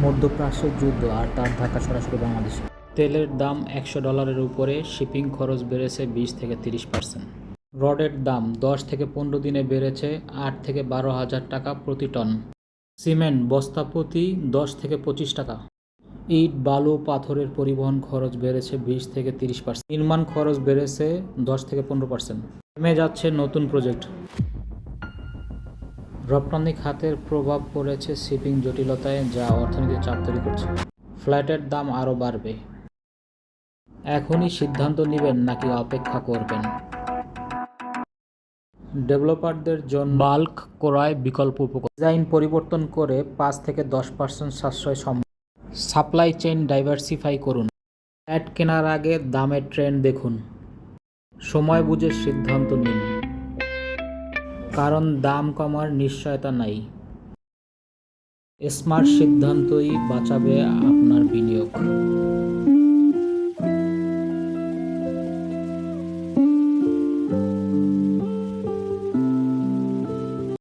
মধ্যপ্রাচ্যের যুদ্ধ আর তার ধাক্কা সরাসরি বাংলাদেশে। তেলের দাম $100 উপরে, শিপিং খরচ বেড়েছে 20-30%। রডের দাম 10-15 দিনে বেড়েছে 8-12 হাজার টাকা প্রতি টন। সিমেন্ট বস্তা প্রতি 10-25 টাকা। ইট, বালু, পাথরের পরিবহন খরচ বেড়েছে 20-30%। নির্মাণ খরচ বেড়েছে 10-15%। থেমে যাচ্ছে নতুন প্রজেক্ট। রপ্তানি খাতের প্রভাব পড়েছে শিপিং জটিলতায়, যা অর্থনীতিতে চাপ তৈরি করছে। ফ্ল্যাটের দাম আরও বাড়বে। এখনই সিদ্ধান্ত নেবেন নাকি অপেক্ষা করবেন? ডেভেলপারদের জন্য বাল্ক ক্রয় বিকল্প উপকরণ। ডিজাইন পরিবর্তন করে 5-10% সাশ্রয় সম্ভব। সাপ্লাই চেইন ডাইভার্সিফাই করুন। ফ্ল্যাট কেনার আগে দামের ট্রেন্ড দেখুন। সময় বুঝে সিদ্ধান্ত নিন, কারণ দাম কমার নিশ্চয়তা নাই। স্মার্ট সিদ্ধান্তই বাঁচাবে আপনার বিনিয়োগ।